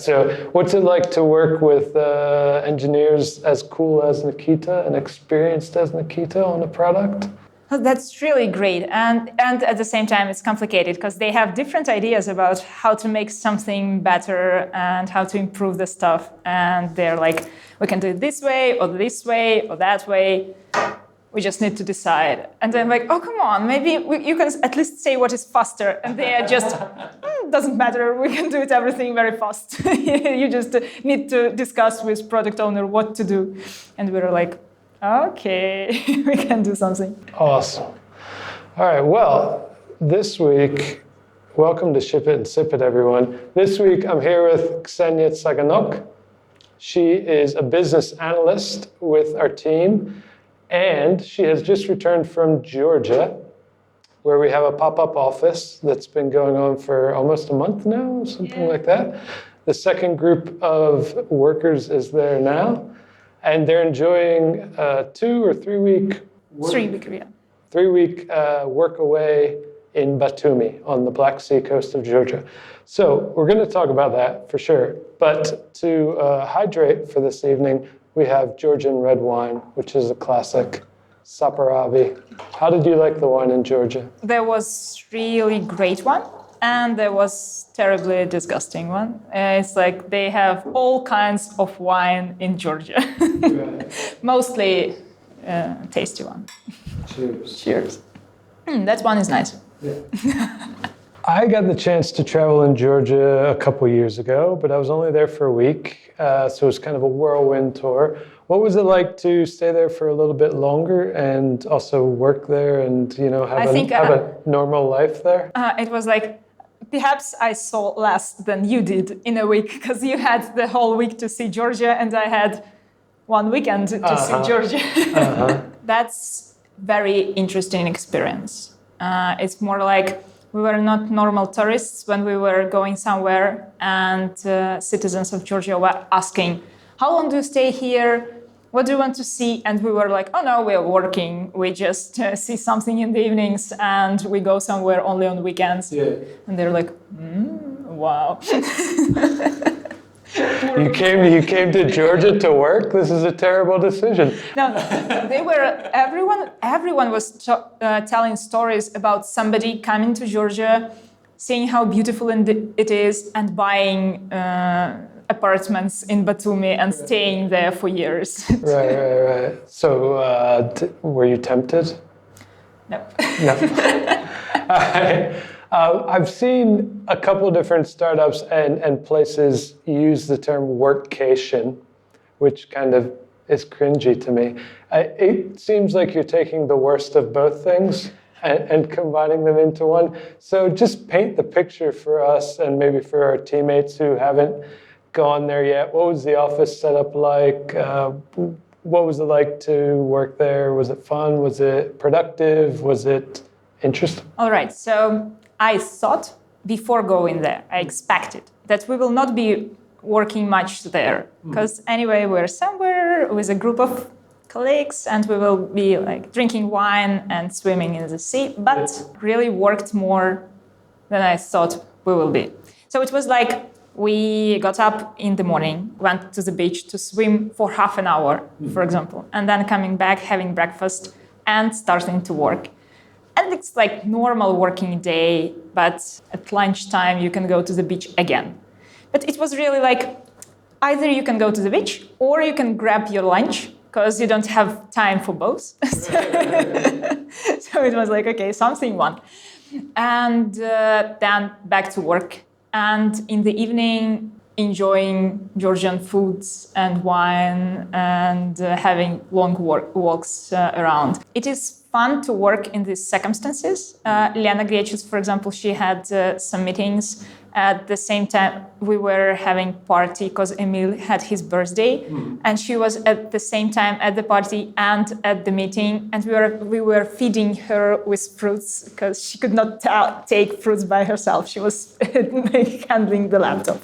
So what's it like to work with engineers as cool as Nikita and experienced as Nikita on a product? That's really great. And at the same time, it's complicated because they have different ideas about how to make something better and how to improve the stuff. And they're like, we can do it this way or that way. We just need to decide. And then like, oh, come on, maybe you can at least say what is faster. And they are just, doesn't matter, we can do it everything very fast. You just need to discuss with product owner what to do. And we were like, okay, we can do something. Awesome. All right, well, this week, welcome to Ship It and Sip It, everyone. This week, I'm here with Kseniya Tsyganok. She is a business analyst with our team, and she has just returned from Georgia, where we have a pop-up office that's been going on for almost a month now, something like that. The second group of workers is there now. And they're enjoying 2 or 3 week work away in Batumi on the Black Sea coast of Georgia. So we're going to talk about that for sure. But to hydrate for this evening, we have Georgian red wine, which is a classic, Saparavi. How did you like the wine in Georgia? There was really great one. And there was terribly disgusting one. It's like they have all kinds of wine in Georgia. Mostly tasty one. Cheers. Cheers. That one is nice. Yeah. I got the chance to travel in Georgia a couple years ago, but I was only there for a week. So it was kind of a whirlwind tour. What was it like to stay there for a little bit longer and also work there and have a normal life there? It was like, perhaps I saw less than you did in a week because you had the whole week to see Georgia and I had one weekend to see Georgia. That's very interesting experience. It's more like we were not normal tourists when we were going somewhere and citizens of Georgia were asking, how long do you stay here? What do you want to see? And we were like, oh no, we're working. We just see something in the evenings and we go somewhere only on weekends. Yeah. And they're like, wow. You came to Georgia to work? This is a terrible decision. No, everyone was telling stories about somebody coming to Georgia, seeing how beautiful it is and buying apartments in Batumi and staying there for years. Right. So were you tempted? No. I've seen a couple different startups and places use the term workcation, which kind of is cringy to me. It seems like you're taking the worst of both things and combining them into one. So just paint the picture for us and maybe for our teammates who haven't gone there yet. What was the office setup like? What was it like to work there? Was it fun? Was it productive? Was it interesting? All right. So I thought before going there, I expected that we will not be working much there because anyway, we're somewhere with a group of colleagues and we will be like drinking wine and swimming in the sea, but really worked more than I thought we will be. So it was like we got up in the morning, went to the beach to swim for half an hour, for example, and then coming back, having breakfast and starting to work. And it's like normal working day, but at lunchtime you can go to the beach again. But it was really like either you can go to the beach or you can grab your lunch because you don't have time for both. So it was like, okay, something one. And then back to work. And in the evening, enjoying Georgian foods and wine and having long walks around. It is fun to work in these circumstances. Liana Griechis, for example, she had some meetings. At the same time, we were having party because Emil had his birthday, and she was at the same time at the party and at the meeting, and we were feeding her with fruits because she could not take fruits by herself. She was handling the laptop.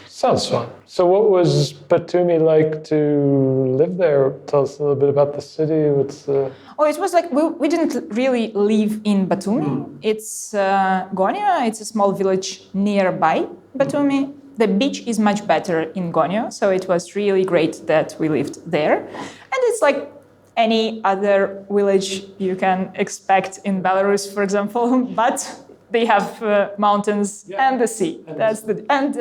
Sounds fun. So what was Batumi like to live there? Tell us a little bit about the city. It was like we didn't really live in Batumi. It's Gonia. It's a small village nearby Batumi. The beach is much better in Gonio, so it was really great that we lived there. And it's like any other village you can expect in Belarus, for example, but they have mountains and the sea. And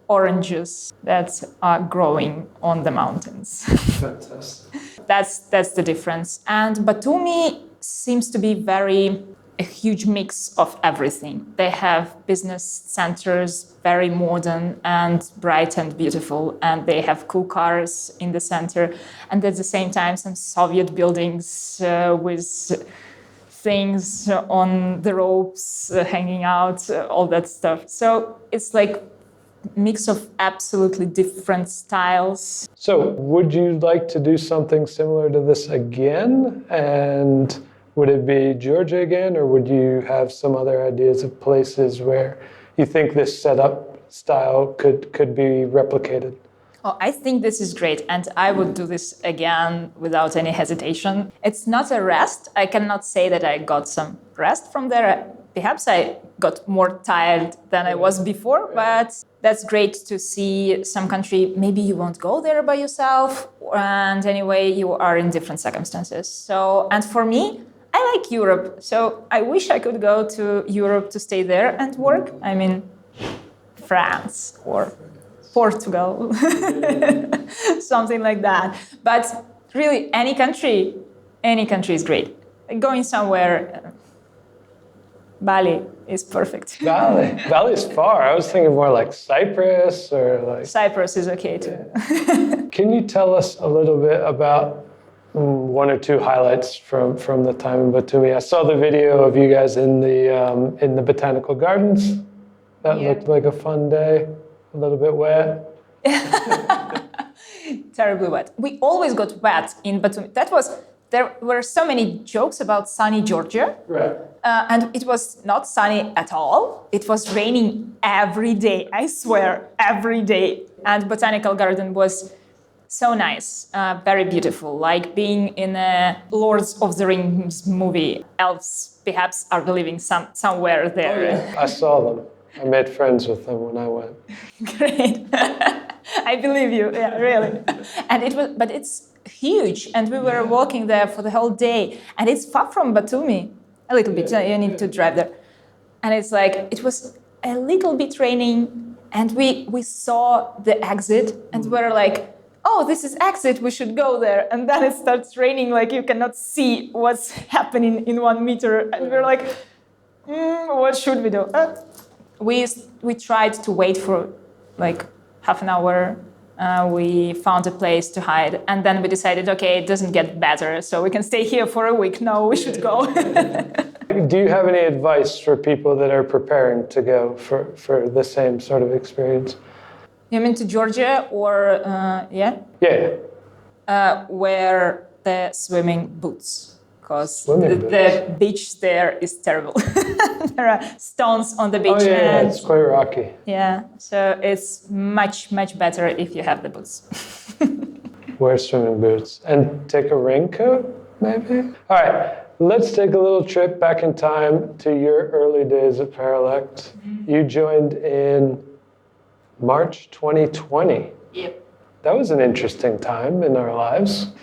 oranges that are growing on the mountains. Fantastic. That's the difference. And Batumi seems to be a huge mix of everything. They have business centers, very modern and bright and beautiful, and they have cool cars in the center, and at the same time some Soviet buildings with things on the ropes hanging out, all that stuff. So it's like mix of absolutely different styles. So would you like to do something similar to this again? And would it be Georgia again, or would you have some other ideas of places where you think this setup style could be replicated? Oh, I think this is great, and I would do this again without any hesitation. It's not a rest. I cannot say that I got some rest from there. Perhaps I got more tired than I was before, but that's great to see some country. Maybe you won't go there by yourself, and anyway, you are in different circumstances. So, and for me, I like Europe, so I wish I could go to Europe to stay there and work. I mean, France or Portugal, something like that. But really, any country is great. Going somewhere, Bali is perfect. Bali is far. I was thinking more like Cyprus or like... Cyprus is okay too. Can you tell us a little bit about one or two highlights from the time in Batumi? I saw the video of you guys in the botanical gardens. That looked like a fun day. A little bit wet. Terribly wet. We always got wet in Batumi. There were so many jokes about sunny Georgia. Right. And it was not sunny at all. It was raining every day, I swear, every day. And Botanical Garden was so nice, very beautiful, like being in a Lords of the Rings movie. Elves perhaps are living somewhere there. Oh, yeah. I saw them. I made friends with them when I went. Great. I believe you, yeah, really. But it's huge, and we were walking there for the whole day, and it's far from Batumi, a little bit, you need to drive there. And it's like, it was a little bit raining, and we saw the exit, and we were like, oh, this is exit, we should go there. And then it starts raining, like you cannot see what's happening in 1 meter, and we're like, what should we do? We tried to wait for like half an hour. We found a place to hide, and then we decided, okay, it doesn't get better, so we can stay here for a week. No, we should go. Do you have any advice for people that are preparing to go for the same sort of experience? You mean to Georgia or, yeah? Yeah. Wear the swimming boots, because the beach there is terrible. There are stones on the beach. Oh, yeah, it's quite rocky. Yeah, so it's much, much better if you have the boots. Wear swimming boots and take a raincoat, maybe? All right, let's take a little trip back in time to your early days at Paralect. Mm-hmm. You joined in March 2020. Yep. That was an interesting time in our lives.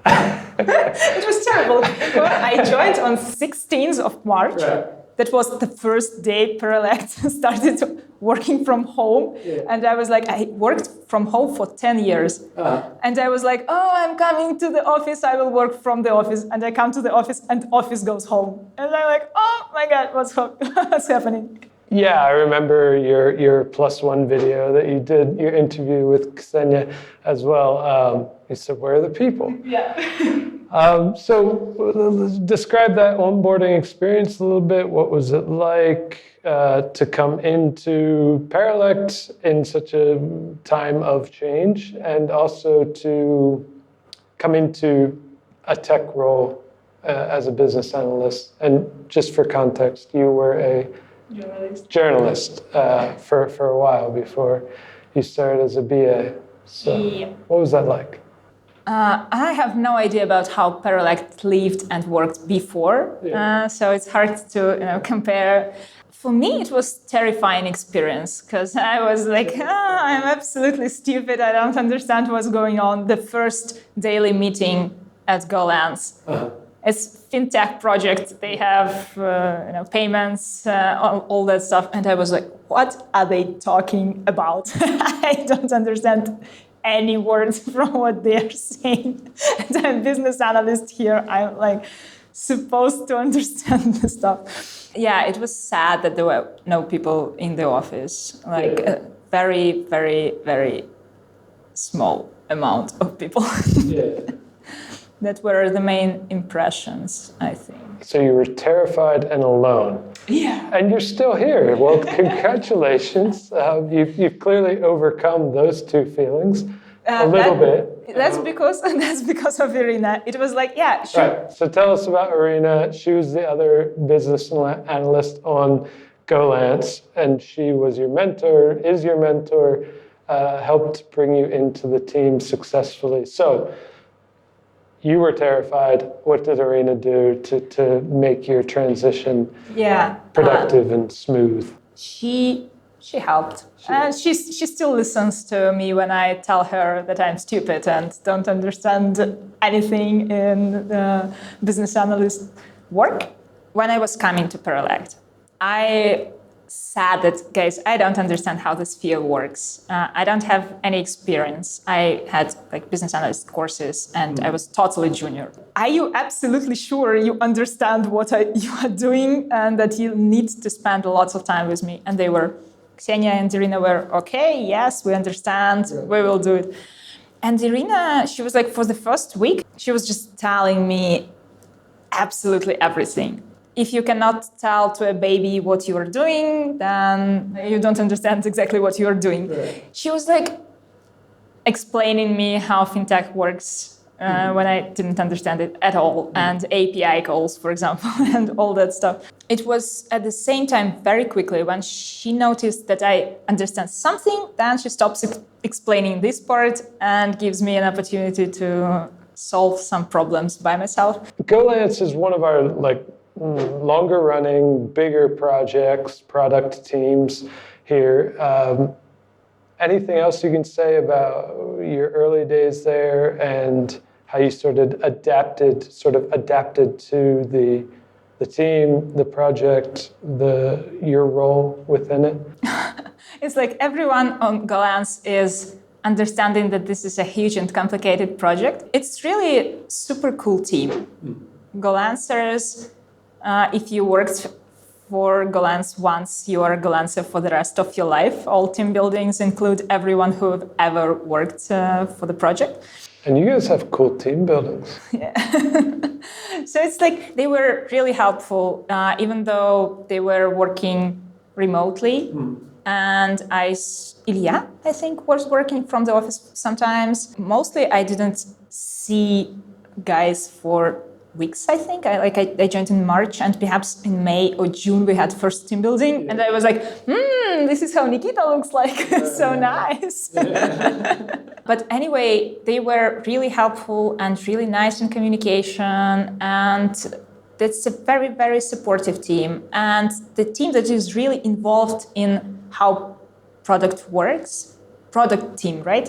It was terrible. I joined on 16th of March. Right. That was the first day Paralect started working from home. Yeah. And I was like, I worked from home for 10 years. And I was like, oh, I'm coming to the office, I will work from the office. And I come to the office and office goes home. And I'm like, oh my God, what's happening? Yeah, I remember your +1 video that you did, your interview with Kseniya as well. You said, where are the people? Yeah. So describe that onboarding experience a little bit. What was it like to come into Paralect in such a time of change, and also to come into a tech role as a business analyst? And just for context, you were a journalist for a while before you started as a BA. So what was that like? I have no idea about how Paralect lived and worked before, so it's hard to compare. For me, it was terrifying experience because I was like, I'm absolutely stupid. I don't understand what's going on. The first daily meeting at GoLance. It's fintech project. They have payments, all that stuff. And I was like, what are they talking about? I don't understand any words from what they're saying. And I'm a business analyst here. I'm like supposed to understand the stuff. Yeah, it was sad that there were no people in the office. Like a very, very, very small amount of people. That were the main impressions, I think. So you were terrified and alone. Yeah. And you're still here. Well, congratulations. You've clearly overcome those two feelings a little bit. That's because of Irina. It was like, yeah, sure. Right. So tell us about Irina. She was the other business analyst on GoLance, and she was your mentor, is your mentor, helped bring you into the team successfully. So you were terrified. What did Irina do to make your transition productive and smooth? She helped. And she still listens to me when I tell her that I'm stupid and don't understand anything in the business analyst work. When I was coming to Paralect, I said that, guys, I don't understand how this field works. I don't have any experience. I had business analyst courses and I was totally junior. Are you absolutely sure you understand what you are doing and that you need to spend lots of time with me? And they were, Kseniya and Irina were, okay, yes, we understand, we will do it. And Irina, she was like, for the first week, she was just telling me absolutely everything. If you cannot tell to a baby what you are doing, then you don't understand exactly what you are doing. Right. She was like explaining me how fintech works when I didn't understand it at all, and API calls, for example, and all that stuff. It was at the same time very quickly when she noticed that I understand something, then she stops explaining this part and gives me an opportunity to solve some problems by myself. GoLance is one of our longer running, bigger projects, product teams here. Anything else you can say about your early days there and how you sort of adapted to the team, the project, your role within it? It's like everyone on GoLance is understanding that this is a huge and complicated project. It's really a super cool team. GoLancers, if you worked for GoLance once, you are a GoLancer for the rest of your life. All team buildings include everyone who ever worked for the project. And you guys have cool team buildings. Yeah. So it's like they were really helpful, even though they were working remotely. And Ilya, I think, was working from the office sometimes. Mostly I didn't see guys for weeks, I think. I joined in March, and perhaps in May or June we had first team building, and I was like, this is how Nikita looks like. So nice. But anyway, they were really helpful and really nice in communication, and that's a very, very supportive team. And the team that is really involved in how product works, product team, right?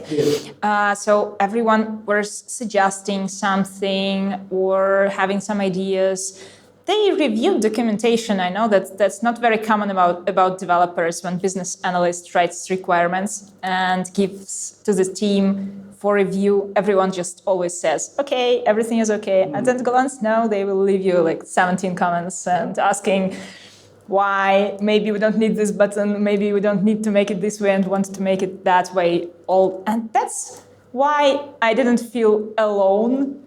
So everyone was suggesting something or having some ideas. They reviewed documentation. I know that that's not very common about developers when business analyst writes requirements and gives to the team for review. Everyone just always says, okay, everything is okay. And then GoLance, no, they will leave you 17 comments and asking, why maybe we don't need this button, maybe we don't need to make it this way and want to make it that way. And that's why I didn't feel alone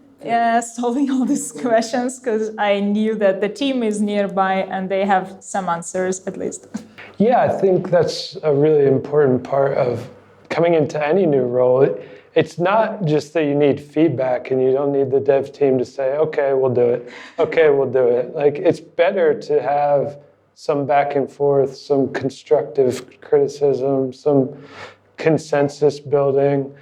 solving all these questions, because I knew that the team is nearby and they have some answers at least. Yeah, I think that's a really important part of coming into any new role. It's not just that you need feedback and you don't need the dev team to say, okay, we'll do it. Okay, we'll do it. It's better to have some back and forth, some constructive criticism, some consensus building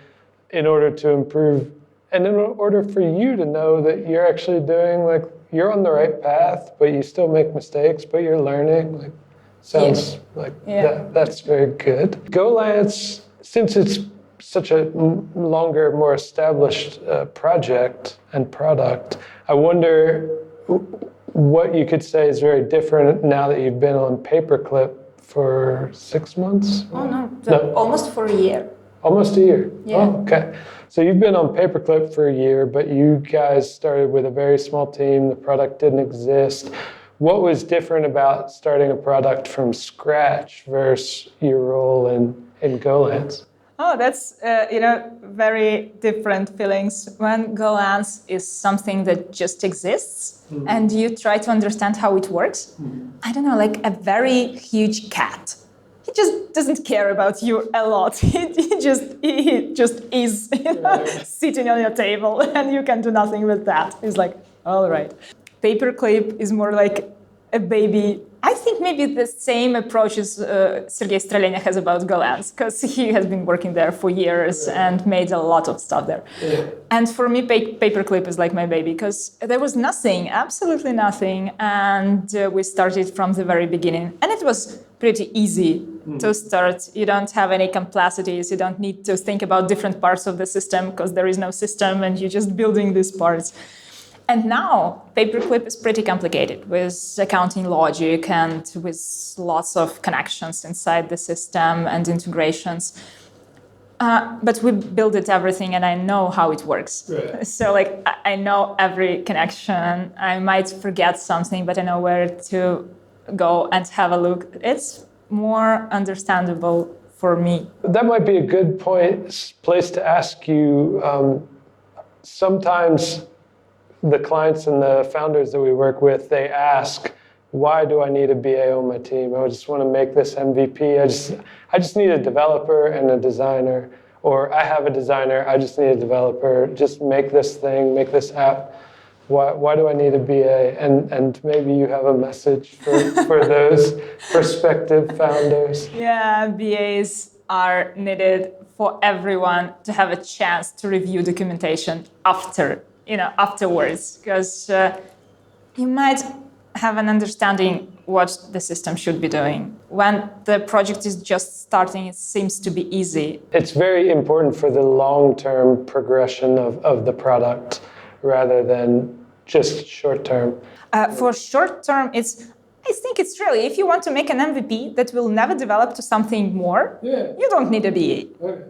in order to improve And in order for you to know that you're actually doing, like, you're on the right path, but you still make mistakes, but you're learning, like, sounds like that's very good. GoLance, since it's such a longer, more established project and product, I wonder what you could say is very different now that you've been on Paperclip for 6 months? Oh, no, almost for a year. Almost a year? Yeah. Oh, okay. So you've been on Paperclip for a year, but you guys started with a very small team. The product didn't exist. What was different about starting a product from scratch versus your role in GoLance? Oh, that's very different feelings. When GoLance is something that just exists and you try to understand how it works, I don't know, like a very huge cat. He just doesn't care about you a lot. He just is sitting on your table and you can do nothing with that. It's like, all right. Paperclip is more like a baby. I think maybe the same approach as Sergey Strelenia has about GoLance, because he has been working there for years and made a lot of stuff there. Yeah. And for me, Paperclip is like my baby, because there was nothing, absolutely nothing, and we started from the very beginning. And it was pretty easy to start. You don't have any complexities. You don't need to think about different parts of the system, because there is no system, and you're just building these parts. And now, Paperclip is pretty complicated with accounting logic and with lots of connections inside the system and integrations. But we built it everything, and I know how it works. Right. So, like, I know every connection. I might forget something, but I know where to go and have a look. It's more understandable for me. That might be a good place to ask you. Sometimes the clients and the founders that we work with, they ask, why do I need a BA on my team? I just want to make this MVP. I just need a developer and a designer. Or I have a designer, I just need a developer. Just make this thing, make this app. Why do I need a BA? And maybe you have a message for those prospective founders. Yeah, BAs are needed for everyone to have a chance to review documentation afterwards, because you might have an understanding what the system should be doing. When the project is just starting, it seems to be easy. It's very important for the long-term progression of the product rather than just short-term. For short-term, I think it's really, if you want to make an MVP that will never develop to something more, you don't need a BA. Okay.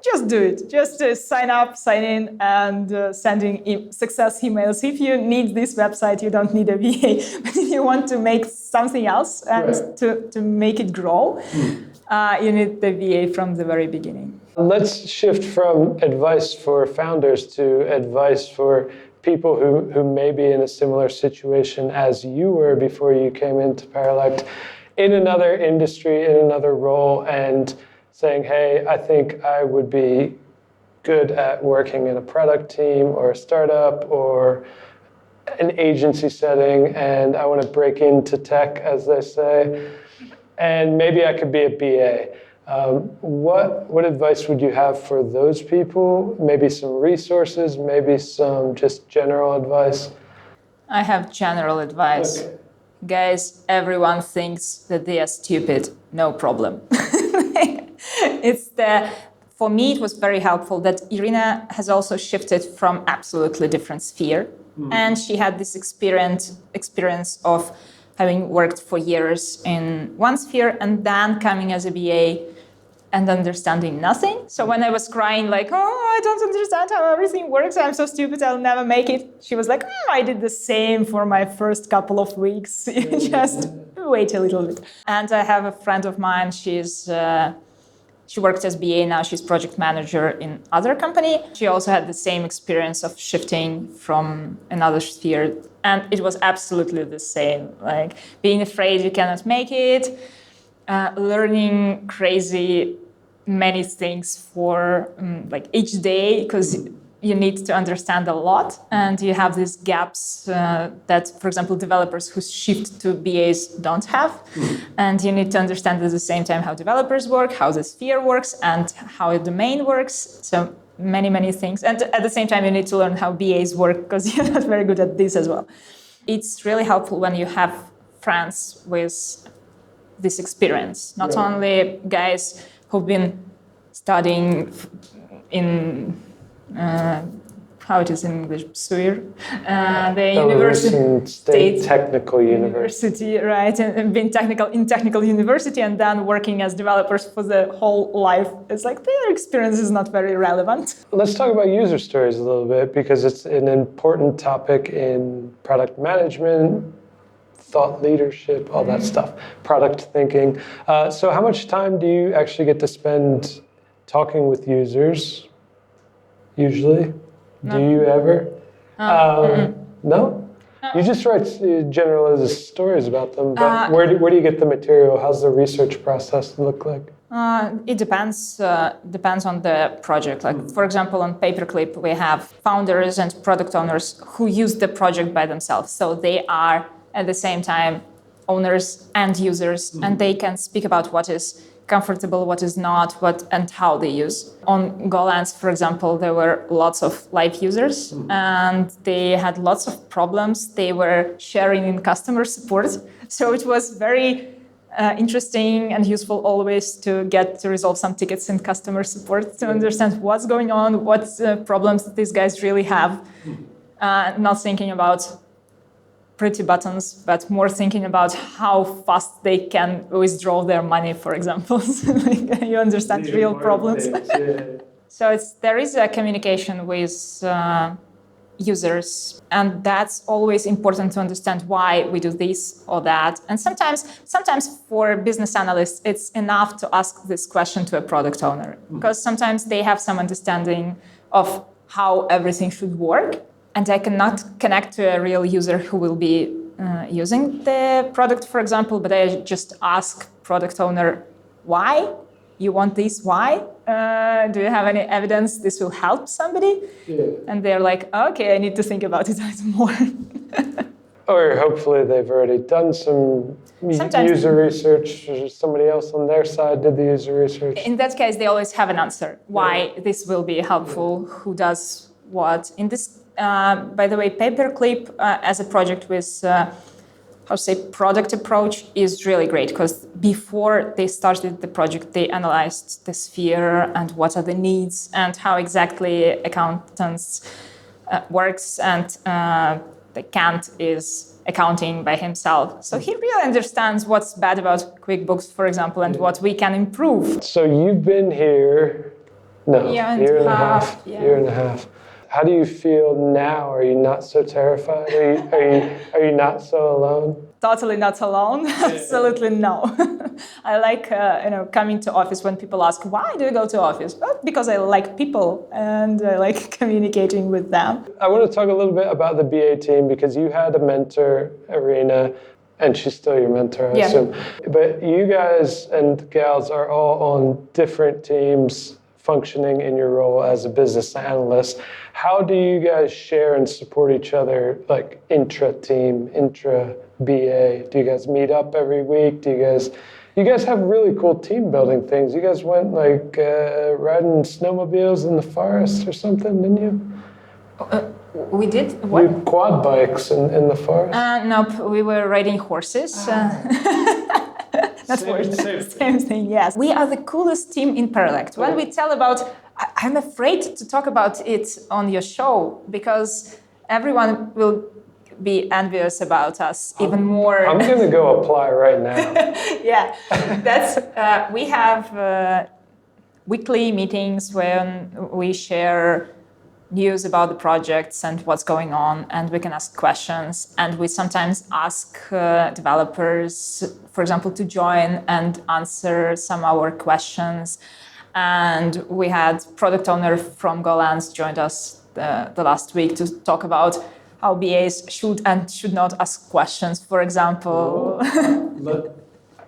Just do it. Just sign up, sign in, and sending success emails. If you need this website, you don't need a VA. But if you want to make something else and to make it grow, you need the VA from the very beginning. Let's shift from advice for founders to advice for people who may be in a similar situation as you were before you came into Paralect, in another industry, in another role, and saying, hey, I think I would be good at working in a product team or a startup or an agency setting, and I want to break into tech, as they say, and maybe I could be a BA. What advice would you have for those people? Maybe some resources, maybe some just general advice? I have general advice. Okay. Guys, everyone thinks that they are stupid. No problem. For me, it was very helpful that Irina has also shifted from absolutely different sphere. And she had this experience of having worked for years in one sphere and then coming as a BA and understanding nothing. So when I was crying like, oh, I don't understand how everything works, I'm so stupid, I'll never make it, she was like, I did the same for my first couple of weeks. Just wait a little bit. And I have a friend of mine, she worked as BA, now she's project manager in other company. She also had the same experience of shifting from another sphere. And it was absolutely the same, like being afraid you cannot make it, learning many things for like each day, because you need to understand a lot, and you have these gaps that, for example, developers who shift to BAs don't have. And you need to understand at the same time how developers work, how the sphere works, and how a domain works. So many things. And at the same time, you need to learn how BAs work because you're not very good at this as well. It's really helpful when you have friends with this experience, not only guys who've been studying in how it is in English, SUIR, the university, State Technical University, right? And being in technical university, and then working as developers for the whole life. It's like their experience is not very relevant. Let's talk about user stories a little bit because it's an important topic in product management, thought leadership, all that stuff, product thinking. So how much time do you actually get to spend talking with users, usually? No. Do you ever? No? No. You just write general stories about them, but where do you get the material? How's the research process look like? It depends on the project. Like, for example, on Paperclip, we have founders and product owners who use the project by themselves. So they are, at the same time, owners and users, and they can speak about what is comfortable, what is not, what and how they use. On GoLance, for example, there were lots of live users and they had lots of problems they were sharing in customer support. So it was very interesting and useful always to get to resolve some tickets in customer support to understand what's going on, what problems these guys really have. Not thinking about pretty buttons, but more thinking about how fast they can withdraw their money, for example. Like, you understand real problems. So there is a communication with users, and that's always important to understand why we do this or that. And sometimes for business analysts, it's enough to ask this question to a product owner, because sometimes they have some understanding of how everything should work. And I cannot connect to a real user who will be using the product, for example, but I just ask product owner, why? You want this? Why? Do you have any evidence this will help somebody? Yeah. And they're like, okay, I need to think about it a little more. Or hopefully they've already done some user research, or somebody else on their side did the user research. In that case, they always have an answer why this will be helpful, who does what. In this by the way, Paperclip as a project with, product approach is really great because before they started the project, they analyzed the sphere and what are the needs and how exactly accountants works, and the Kant is accounting by himself. So he really understands what's bad about QuickBooks, for example, and what we can improve. So you've been here, year and a half. Year and a half. How do you feel now? Are you not so terrified? Are you not so alone? Totally not alone. Absolutely no. I like coming to office when people ask, why do you go to office? Well, because I like people and I like communicating with them. I want to talk a little bit about the BA team because you had a mentor, Irina, and she's still your mentor, I assume. But you guys and gals are all on different teams functioning in your role as a business analyst. How do you guys share and support each other, like intra-team, intra-BA? Do you guys meet up every week? You guys have really cool team building things. You guys went like riding snowmobiles in the forest or something, didn't you? We did? What? You quad bikes in the forest? Nope, we were riding horses. That's same thing, yes. We are the coolest team in Paralect. When we tell about, I'm afraid to talk about it on your show because everyone will be envious about us even more. I'm going to go apply right now. Yeah, we have weekly meetings when we share news about the projects and what's going on, and we can ask questions, and we sometimes ask developers, for example, to join and answer some of our questions. And we had product owner from GoLance joined us the last week to talk about how BAs should and should not ask questions, for example.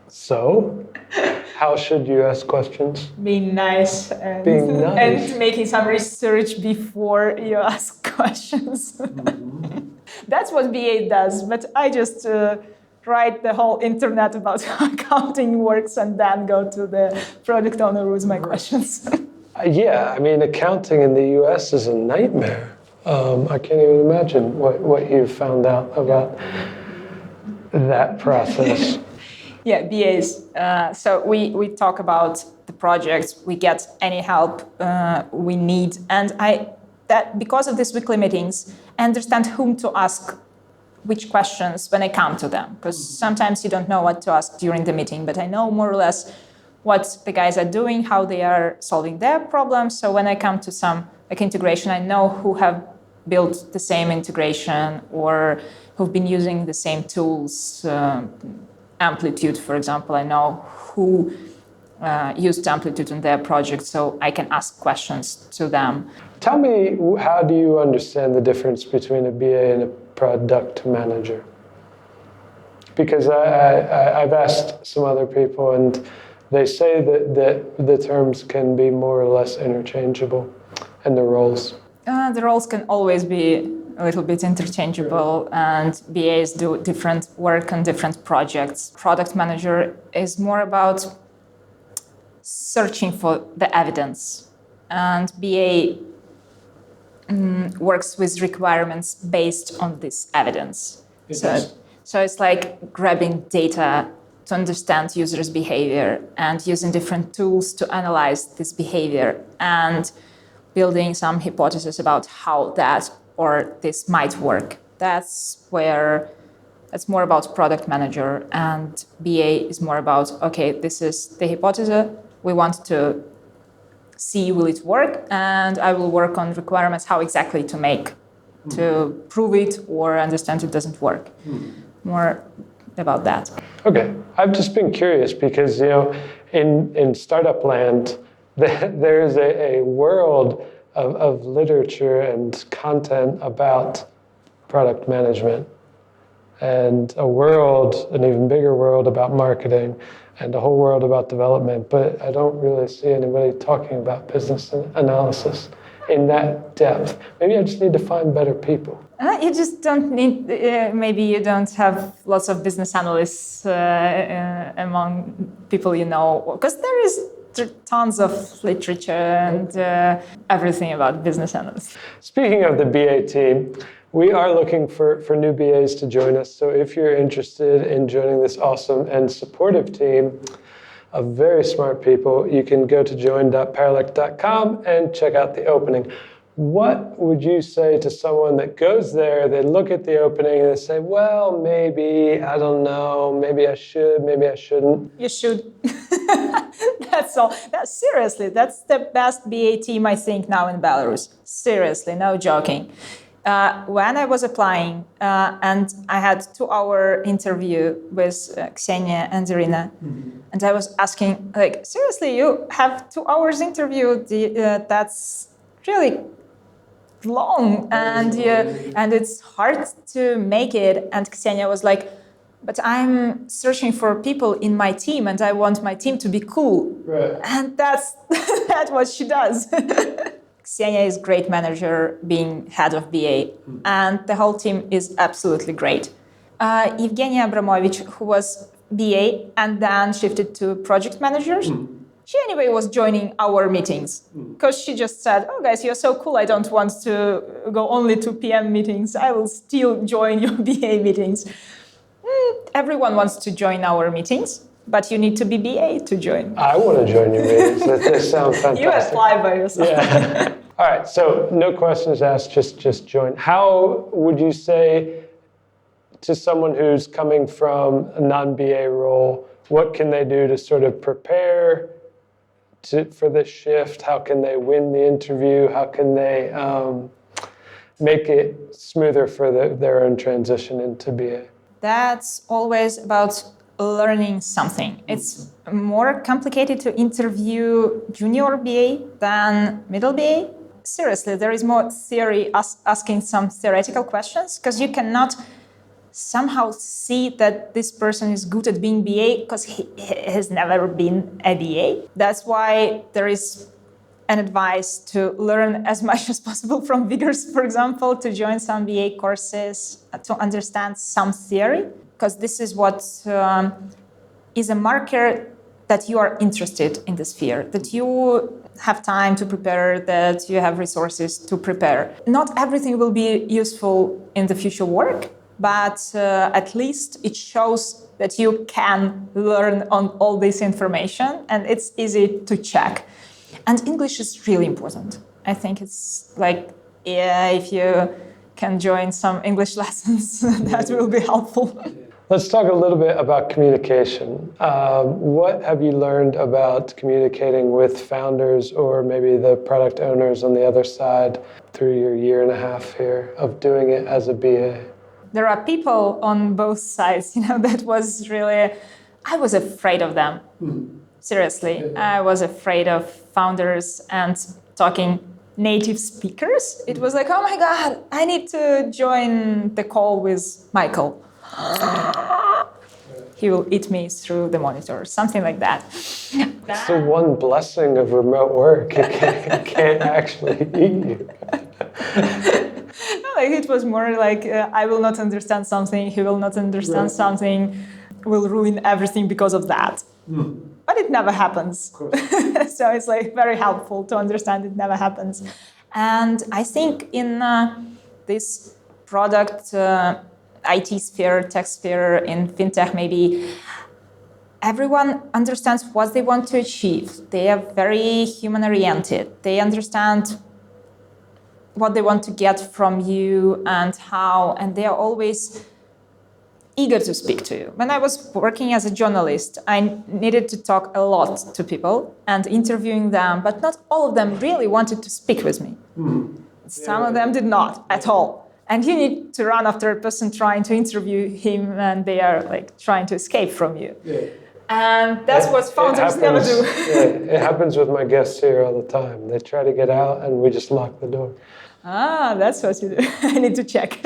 So, how should you ask questions? Being nice and making some research before you ask questions. Mm-hmm. That's what BA does, but I just write the whole internet about how accounting works and then go to the product owner with my questions. Yeah, I mean, accounting in the US is a nightmare. I can't even imagine what you found out about that process. Yeah, BAs. So we talk about the projects, we get any help we need, and that because of these weekly meetings, I understand whom to ask which questions when I come to them, because sometimes you don't know what to ask during the meeting, but I know more or less what the guys are doing, how they are solving their problems. So when I come to some integration, I know who have built the same integration or who've been using the same tools. Amplitude, for example, I know who used Amplitude in their project, so I can ask questions to them. Tell me, how do you understand the difference between a BA and a product manager? Because I've asked some other people, and they say that the terms can be more or less interchangeable, and the roles. The roles can always be a little bit interchangeable, and BAs do different work on different projects. Product manager is more about searching for the evidence, and BA works with requirements based on this evidence. So it's like grabbing data to understand users' behavior and using different tools to analyze this behavior and building some hypothesis about how that or this might work. That's more about product manager, and BA is more about, okay, this is the hypothesis, we want to see will it work, and I will work on requirements, how exactly to prove it or understand it doesn't work. More about that. Okay, I've just been curious because, in startup land, there is a world of literature and content about product management, and an even bigger world about marketing, and a whole world about development, but I don't really see anybody talking about business analysis in that depth. Maybe I just need to find better people. You just don't need, maybe you don't have lots of business analysts among people you know, because there is tons of literature and everything about business analysts. Speaking of the BA team, we are looking for new BAs to join us. So if you're interested in joining this awesome and supportive team of very smart people, you can go to join.paralect.com and check out the opening. What would you say to someone that goes there, they look at the opening and they say, well, maybe, I don't know, maybe I should, maybe I shouldn't? You should. That's all. Seriously, that's the best BA team, I think, now in Belarus. Seriously, no joking. When I was applying, and I had 2-hour interview with Kseniya and Irina, and I was asking, like, seriously, you have 2 hours interview? That's really long, and it's hard to make it. And Kseniya was like, but I'm searching for people in my team, and I want my team to be cool. Right. And that's what she does. Kseniya is great manager, being head of BA, and the whole team is absolutely great. Evgenia Abramovich, who was BA and then shifted to project managers, she anyway was joining our meetings because she just said, oh guys, you're so cool, I don't want to go only to PM meetings, I will still join your BA meetings. Everyone wants to join our meetings, but you need to be BA to join. I want to join your meetings. They sound fantastic. You apply by yourself. Yeah. All right, so no questions asked, just join. How would you say to someone who's coming from a non-BA role, what can they do to sort of prepare for this shift? How can they win the interview? How can they make it smoother for their own transition into BA? That's always about learning something. It's more complicated to interview junior BA than middle BA. Seriously, there is more theory asking some theoretical questions because you cannot somehow see that this person is good at being BA because he has never been a BA. That's why there is an advice to learn as much as possible from Vigors, for example, to join some BA courses, to understand some theory, because this is what is a marker that you are interested in the sphere, that you have time to prepare, that you have resources to prepare. Not everything will be useful in the future work, but at least it shows that you can learn on all this information and it's easy to check. And English is really important. I think it's like, if you can join some English lessons, that will be helpful. Let's talk a little bit about communication. What have you learned about communicating with founders or maybe the product owners on the other side through your year and a half here of doing it as a BA? There are people on both sides, that was really, I was afraid of them. Seriously, I was afraid of founders and talking native speakers. It was like, oh my God, I need to join the call with Michael. He will eat me through the monitor, something like that. It's the one blessing of remote work. It can't actually eat you. It was more like, I will not understand something, he will not understand something, will ruin everything because of that. But it never happens. So it's like very helpful to understand it never happens. And I think in this product IT sphere, tech sphere, in fintech maybe, everyone understands what they want to achieve. They are very human-oriented. They understand what they want to get from you and how, and they are always eager to speak to you. When I was working as a journalist, I needed to talk a lot to people and interviewing them, but not all of them really wanted to speak with me. Some of them did not at all. And you need to run after a person trying to interview him and they are like trying to escape from you. And that's what founders never do. It happens with my guests here all the time. They try to get out and we just lock the door. That's what you do. I need to check.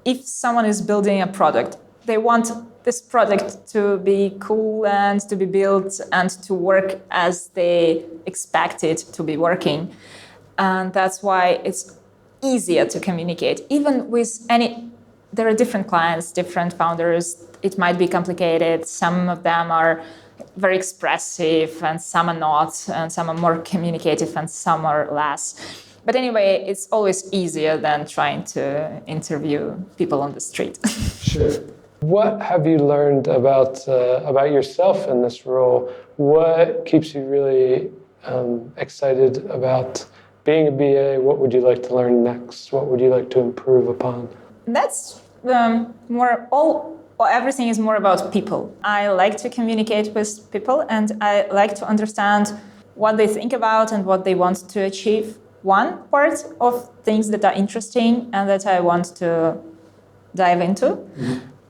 If someone is building a product, they want this product to be cool and to be built and to work as they expect it to be working. And that's why it's easier to communicate. Even with there are different clients, different founders. It might be complicated. Some of them are very expressive and some are not, and some are more communicative and some are less. But anyway, it's always easier than trying to interview people on the street. Sure. What have you learned about yourself in this role? What keeps you really excited about being a BA? What would you like to learn next? What would you like to improve upon? That's everything is more about people. I like to communicate with people and I like to understand what they think about and what they want to achieve. One part of things that are interesting and that I want to dive into.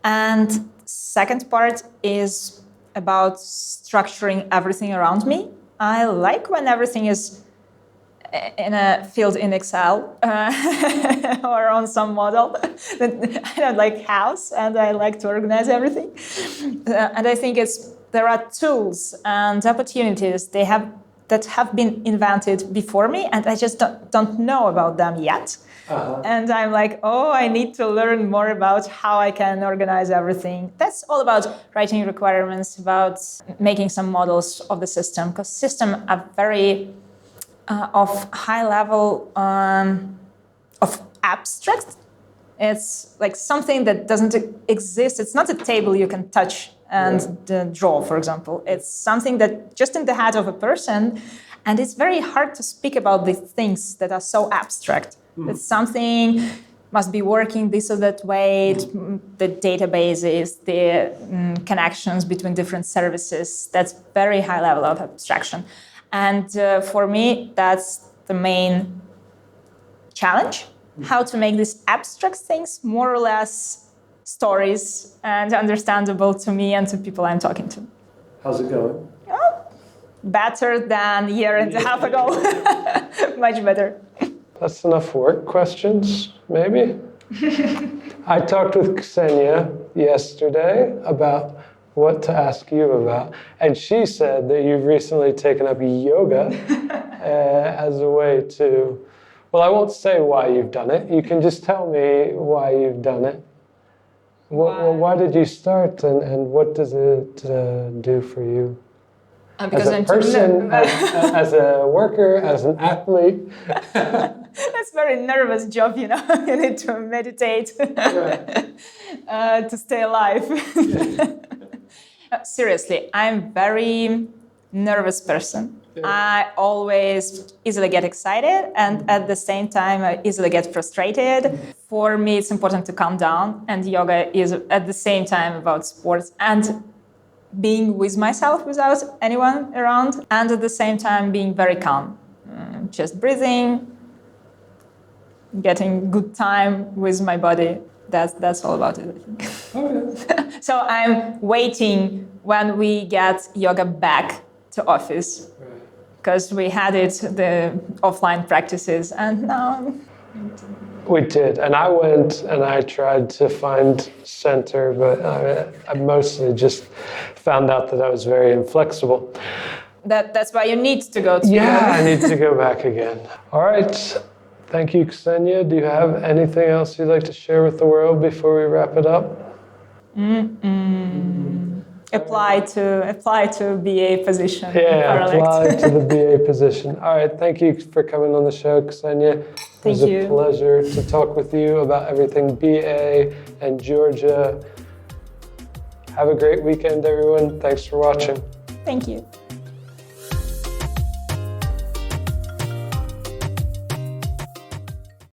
And second part is about structuring everything around me. I like when everything is in a field in Excel or on some model. I don't like house and I like to organize everything. And I think there are tools and opportunities that have been invented before me and I just don't know about them yet. And I'm like, I need to learn more about how I can organize everything. That's all about writing requirements, about making some models of the system, because systems are very of high level of abstract. It's like something that doesn't exist. It's not a table you can touch and draw, for example. It's something that just in the head of a person, and it's very hard to speak about the things that are so abstract. That something must be working this or that way, the databases, the connections between different services. That's very high level of abstraction. And for me, that's the main challenge, how to make these abstract things more or less stories and understandable to me and to people I'm talking to. How's it going? Better than a year and a half ago. Much better. That's enough work questions, maybe? I talked with Kseniya yesterday about what to ask you about. And she said that you've recently taken up yoga as a way to, well, I won't say why you've done it. You can just tell me why you've done it. Why did you start and what does it do for you? Because as a person, as a worker, as an athlete. That's a very nervous job, you know. You need to meditate to stay alive. Seriously, I'm very nervous person. I always easily get excited and at the same time I easily get frustrated. For me, it's important to calm down, and yoga is at the same time about sports and being with myself without anyone around, and at the same time being very calm. Just breathing, getting good time with my body. That's all about it, I think. Okay. So I'm waiting when we get yoga back to office, because we had it, the offline practices, and now... We did, and I went and I tried to find center, but I mostly just found out that I was very inflexible. That's why you need to go to Yeah, I need to go back again. All right. Thank you, Kseniya. Do you have anything else you'd like to share with the world before we wrap it up? Apply to BA position. Yeah, Paralect. apply to the BA position. All right, thank you for coming on the show, Kseniya. It was a pleasure to talk with you about everything BA and Georgia. Have a great weekend, everyone. Thanks for watching. Thank you.